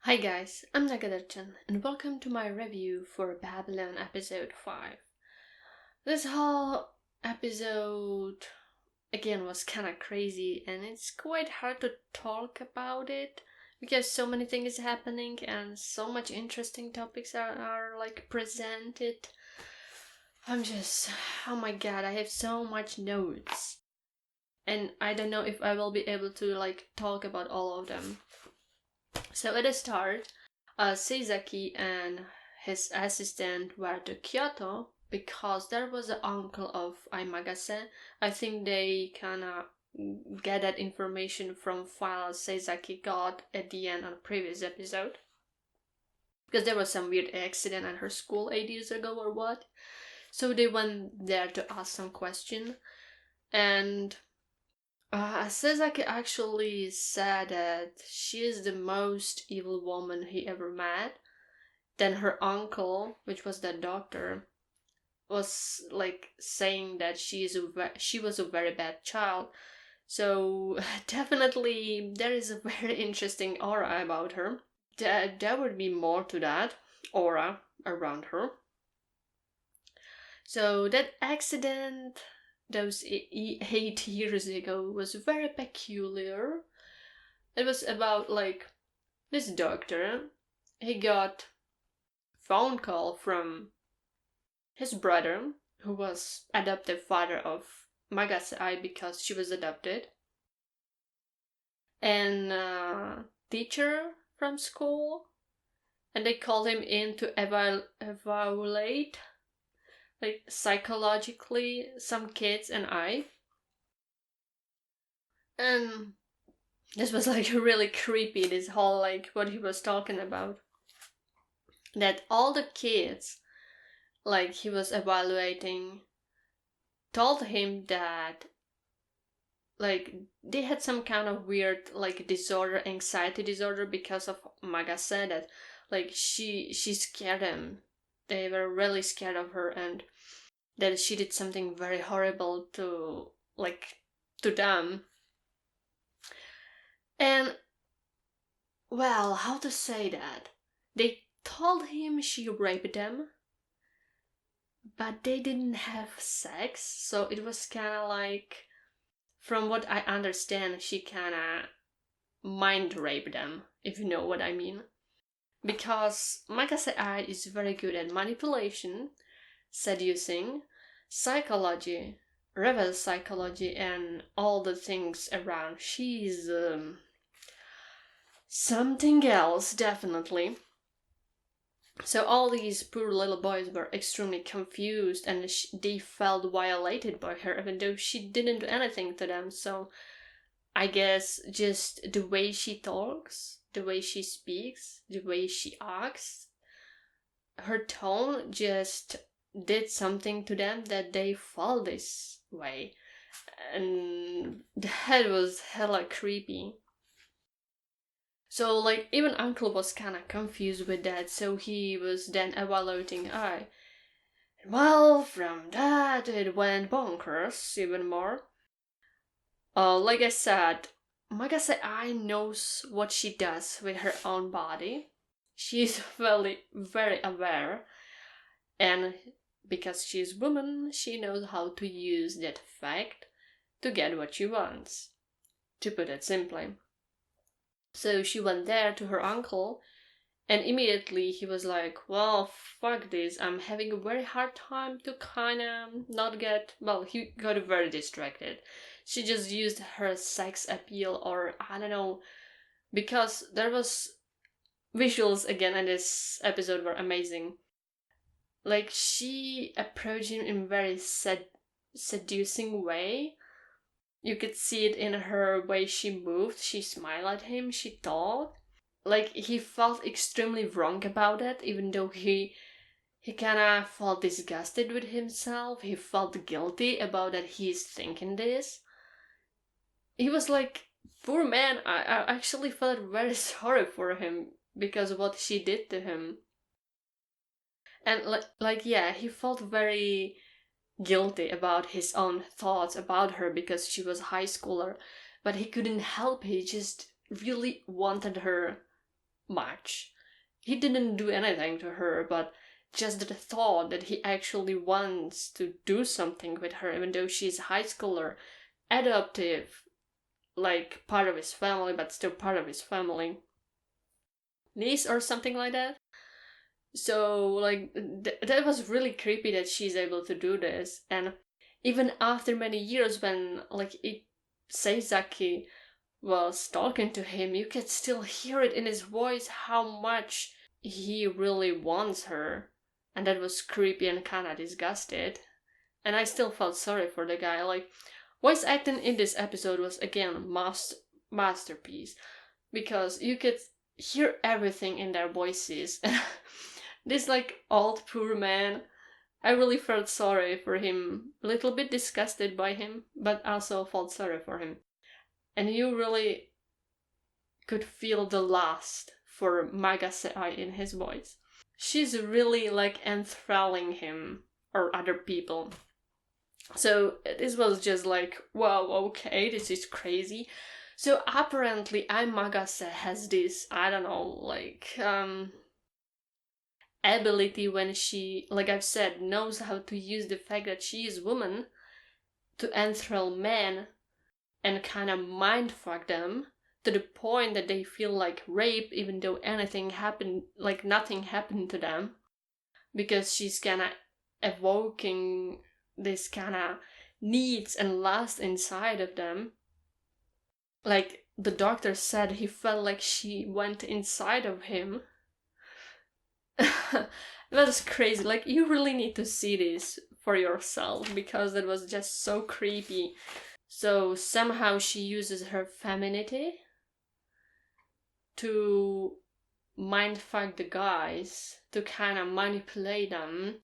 Hi guys, I'm Nagadir-chan and welcome to my review for Babylon episode 5. This whole episode again was kinda crazy and it's quite hard to talk about it because so many things happening and so much interesting topics are like presented. Oh my god, I have so much notes and I don't know if I will be able to like talk about all of them. So at the start, Seizaki and his assistant were to Kyoto because there was an uncle of Ai Magase. I think they kinda get that information from files Seizaki got at the end on a previous episode. Because there was some weird accident at her school 8 years ago or what. So they went there to ask some question. And Sasaki actually said that she is the most evil woman he ever met. Then her uncle, which was the doctor, was like saying that she was a very bad child. So definitely there is a very interesting aura about her. There would be more to that aura around her. So that accident those 8 years ago was very peculiar. It was about like this doctor. He got phone call from his brother, who was adoptive father of Magase because she was adopted, and teacher from school, and they called him in to evaluate like psychologically some kids and and this was like really creepy, this whole like what he was talking about, that all the kids like he was evaluating told him that like they had some kind of weird like disorder, anxiety disorder, because of Magase, that like she scared them. They were really scared of her, and that she did something very horrible to like to them. And well, how to say that? They told him she raped them, but they didn't have sex, so it was kind of like, from what I understand, she kind of mind raped them, if you know what I mean. Because Magase Ai is very good at manipulation, seducing, psychology, reverse psychology, and all the things around. She's something else, definitely. So all these poor little boys were extremely confused, and they felt violated by her, even though she didn't do anything to them. So I guess just the way she talks, the way she speaks, the way she acts, her tone just did something to them that they felt this way. And that was hella creepy. So, like, even Uncle was kinda confused with that, so he was then evaluating I. Well, from that, it went bonkers even more. Like I said, Magase Ai knows what she does with her own body. She's very aware, and because she's woman, she knows how to use that fact to get what she wants, to put it simply. So she went there to her uncle, and immediately he was like, well, fuck this, I'm having a very hard time to kinda not get, well, he got very distracted. She just used her sex appeal, or I don't know, because there was visuals again in this episode were amazing. Like, she approached him in a very seducing way. You could see it in her way she moved, she smiled at him, she talked. Like, he felt extremely wrong about it, even though he kinda felt disgusted with himself. He felt guilty about that he's thinking this. He was like, poor man, I actually felt very sorry for him because of what she did to him. And yeah, he felt very guilty about his own thoughts about her because she was a high schooler, but he couldn't help it. He just really wanted her much. He didn't do anything to her, but just the thought that he actually wants to do something with her, even though she's a high schooler, adoptive, like part of his family, but still part of his family, niece or something like that. So, like, that was really creepy that she's able to do this. And even after many years, when, like, Seizaki was talking to him, you could still hear it in his voice how much he really wants her. And that was creepy and kinda disgusted. And I still felt sorry for the guy. Like, voice acting in this episode was, again, masterpiece. Because you could hear everything in their voices. This, like, old poor man, I really felt sorry for him. A little bit disgusted by him, but also felt sorry for him. And you really could feel the lust for Magase in his voice. She's really, like, enthralling him or other people. So this was just like, wow, okay, this is crazy. So apparently Ai Magase has this, I don't know, like, ability when she, like I've said, knows how to use the fact that she is woman to enthrall men and kind of mindfuck them to the point that they feel like rape even though anything happened, like nothing happened to them, because she's kind of evoking this kind of needs and lust inside of them. Like the doctor said, he felt like she went inside of him. That was crazy. Like, you really need to see this for yourself, because that was just so creepy. So somehow she uses her femininity to mindfuck the guys, to kind of manipulate them,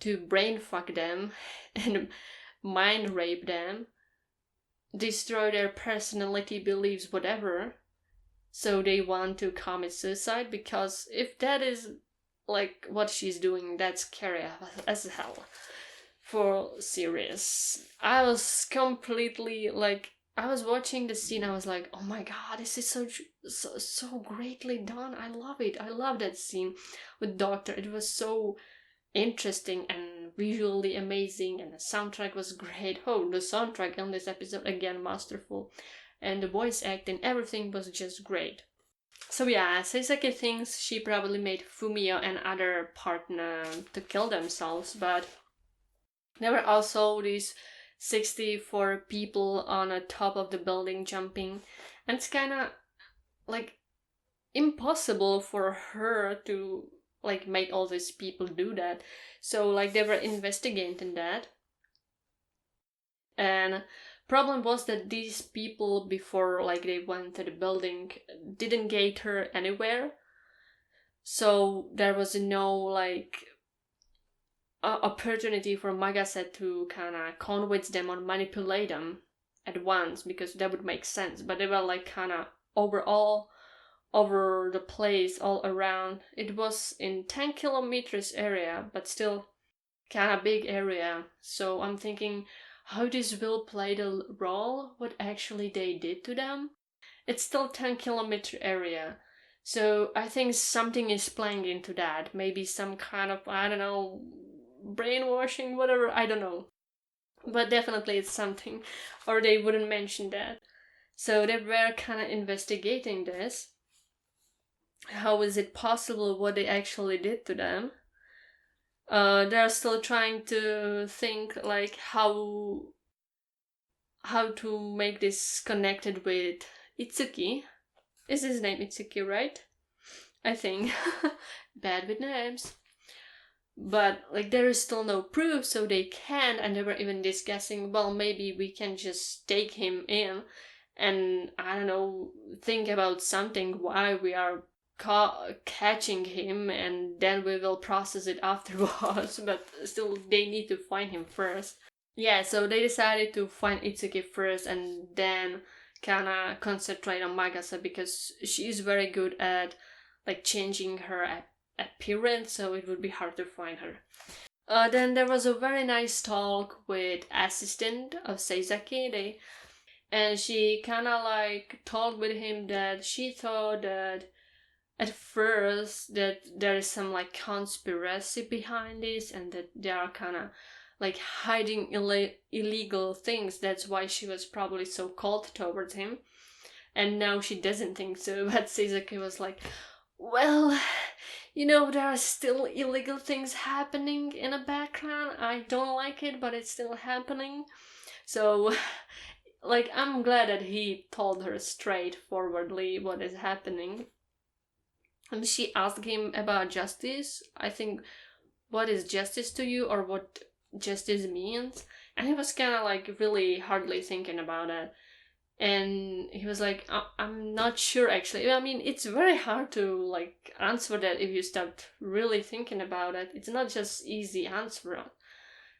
to brainfuck them, and mind rape them, destroy their personality, beliefs, whatever. So they want to commit suicide, because if that is like what she's doing, that's scary as hell. For serious. I was completely like, I was watching the scene, I was like, oh my god, this is so greatly done. I love it. I love that scene with Doctor. It was so interesting and visually amazing, and the soundtrack was great. Oh, the soundtrack on this episode, again, masterful. And the voice acting, everything was just great. So yeah, Seisaki thinks she probably made Fumio and other partner to kill themselves, but there were also these 64 people on the top of the building jumping, and it's kind of like impossible for her to like make all these people do that. So like they were investigating that, and problem was that these people, before like they went to the building, didn't get her anywhere. So there was no like opportunity for Magase to kind of convince them or manipulate them at once, because that would make sense. But they were like kind of over the place, all around. It was in 10 kilometers area, but still kind of big area. So I'm thinking how this will play the role, what actually they did to them. It's still 10-kilometer area. So I think something is playing into that. Maybe some kind of, I don't know, brainwashing, whatever, I don't know. But definitely it's something. Or they wouldn't mention that. So they were kind of investigating this. How is it possible what they actually did to them? They're still trying to think like how to make this connected with Itsuki. Is his name Itsuki, right? I think. Bad with names. But like there is still no proof, so they can't, and they were even discussing, well, maybe we can just take him in and, I don't know, think about something why we are catching him, and then we will process it afterwards. But still, they need to find him first. Yeah, so they decided to find Itsuki first and then kinda concentrate on Magase, because she's very good at like changing her appearance, so it would be hard to find her. Then there was a very nice talk with assistant of Seizaki, and she kinda like talked with him that she thought that at first that there is some like conspiracy behind this and that they are kind of like hiding illegal things. That's why she was probably so cold towards him. And now she doesn't think so. But Seizaki was like, well, there are still illegal things happening in the background. I don't like it, but it's still happening. So, like, I'm glad that he told her straightforwardly what is happening. And she asked him about justice. I think, what is justice to you, or what justice means? And he was kind of like really hardly thinking about it. And he was like, I'm not sure actually. I mean, it's very hard to like answer that if you start really thinking about it. It's not just easy answer.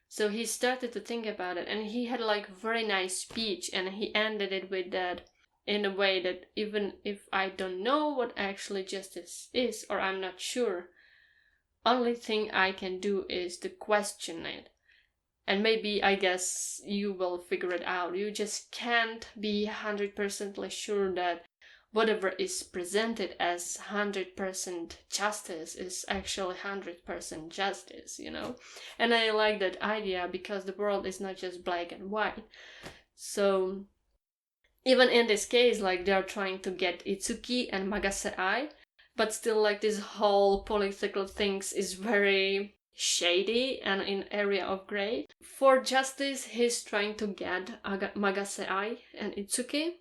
So he started to think about it, and he had like very nice speech, and he ended it with that in a way that even if I don't know what actually justice is, or I'm not sure, only thing I can do is to question it. And maybe, I guess, you will figure it out. You just can't be 100% sure that whatever is presented as 100% justice is actually 100% justice, And I like that idea because the world is not just black and white. So, even in this case, like, they're trying to get Itsuki and Magase Ai, but still, like, this whole political things is very shady and in area of gray. For justice, he's trying to get Magase Ai and Itsuki.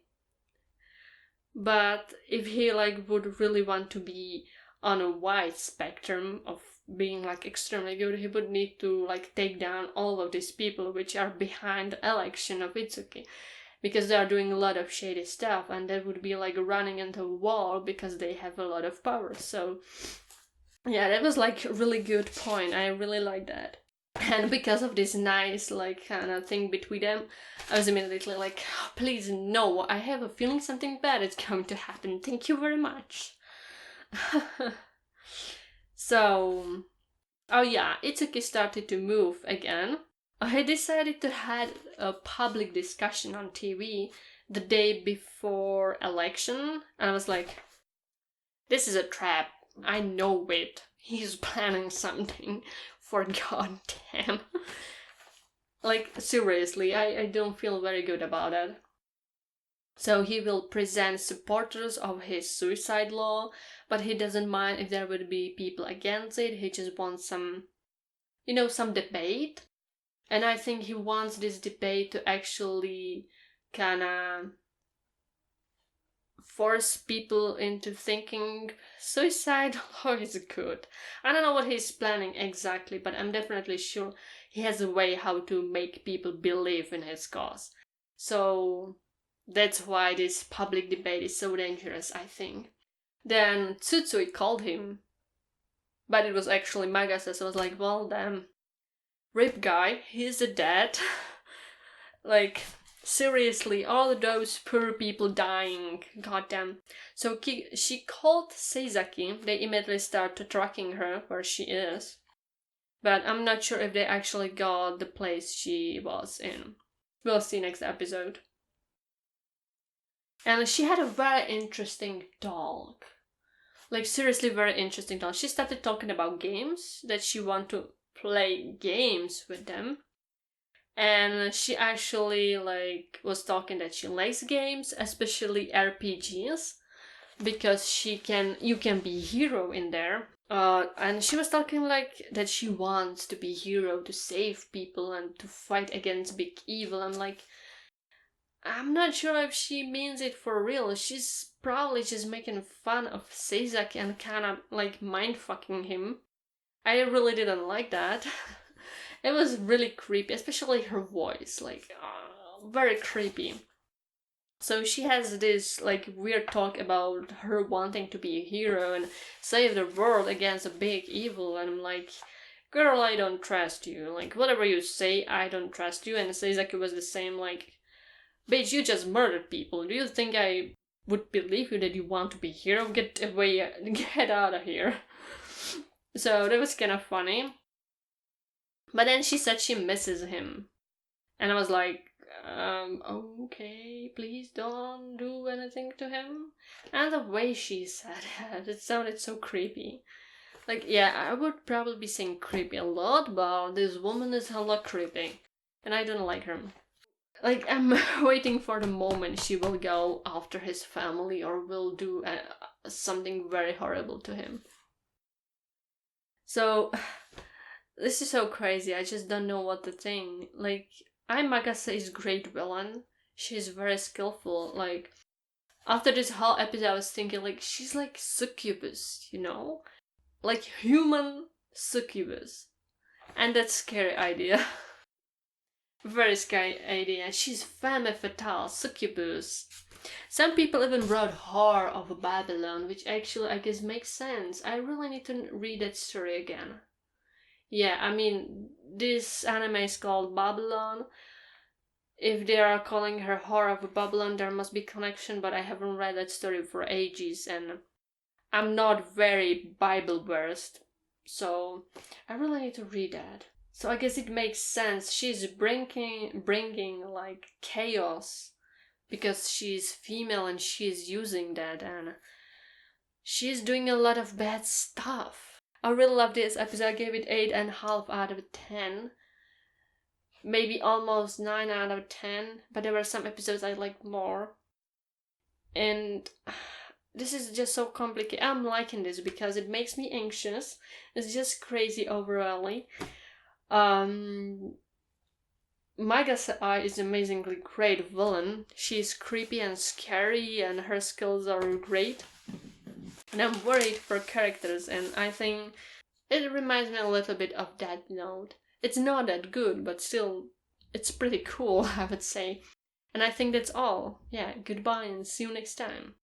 But if he like would really want to be on a wide spectrum of being like extremely good, he would need to like take down all of these people which are behind the election of Itsuki, because they are doing a lot of shady stuff, and that would be like running into a wall because they have a lot of power. So yeah, that was like a really good point. I really like that. And because of this nice like kind of thing between them, I was immediately like, oh, please no, I have a feeling something bad is going to happen. Thank you very much. So, oh yeah, Itsuki started to move again. I decided to have a public discussion on TV the day before election. I was like, this is a trap. I know it. He's planning something. For goddamn. Like, seriously, I don't feel very good about it. So he will present supporters of his suicide law, but he doesn't mind if there would be people against it. He just wants some, some debate. And I think he wants this debate to actually kind of force people into thinking suicide law is good. I don't know what he's planning exactly, but I'm definitely sure he has a way how to make people believe in his cause. So that's why this public debate is so dangerous, I think. Then Tsutsui called him, but it was actually Magase, so I was like, well, damn. Rip guy, he's dead. Like, seriously, all those poor people dying, goddamn. So she called Seizaki. They immediately started tracking her where she is. But I'm not sure if they actually got the place she was in. We'll see next episode. And she had a very interesting talk. Like, seriously, very interesting talk. She started talking about games, that she want to play games with them. And she actually was talking that she likes games, especially RPGs, because you can be hero in there. And she was talking that she wants to be hero to save people and to fight against big evil. I'm not sure if she means it for real. She's probably just making fun of Seizaki and kind of mind fucking him. I really didn't like that. It was really creepy, especially her voice, very creepy. So she has this weird talk about her wanting to be a hero and save the world against a big evil, and I'm like, girl, I don't trust you. Whatever you say, I don't trust you. And Seizaki was the same, bitch, you just murdered people. Do you think I would believe you that you want to be a hero? Get away, get out of here. So that was kind of funny. But then she said she misses him. And I was like, Okay, please don't do anything to him. And the way she said it sounded so creepy. Like, yeah, I would probably be saying creepy a lot, but this woman is hella creepy. And I don't like her. Like, I'm waiting for the moment she will go after his family or will do something very horrible to him. So, this is so crazy. I just don't know what to think. Like, Ai Magase is great villain. She's very skillful. Like, after this whole episode, I was thinking, like, she's like succubus, you know? Like, human succubus. And that's scary idea. Very scary idea. She's femme fatale, succubus. Some people even wrote horror of Babylon, which actually I guess makes sense. I really need to read that story again. Yeah, I mean, this anime is called Babylon. If they are calling her Horror of Babylon, there must be connection, but I haven't read that story for ages, and I'm not very Bible versed, so I really need to read that. So I guess it makes sense. She's bringing like chaos because she's female and she's using that, and she's doing a lot of bad stuff. I really love this episode. I gave it 8.5 out of 10. Maybe almost 9 out of 10, but there were some episodes I liked more. And this is just so complicated. I'm liking this because it makes me anxious. It's just crazy overall. Magase Ai is amazingly great villain. She's creepy and scary and her skills are great. And I'm worried for characters, and I think it reminds me a little bit of Death Note. It's not that good, but still, it's pretty cool, I would say. And I think that's all. Yeah, goodbye and see you next time.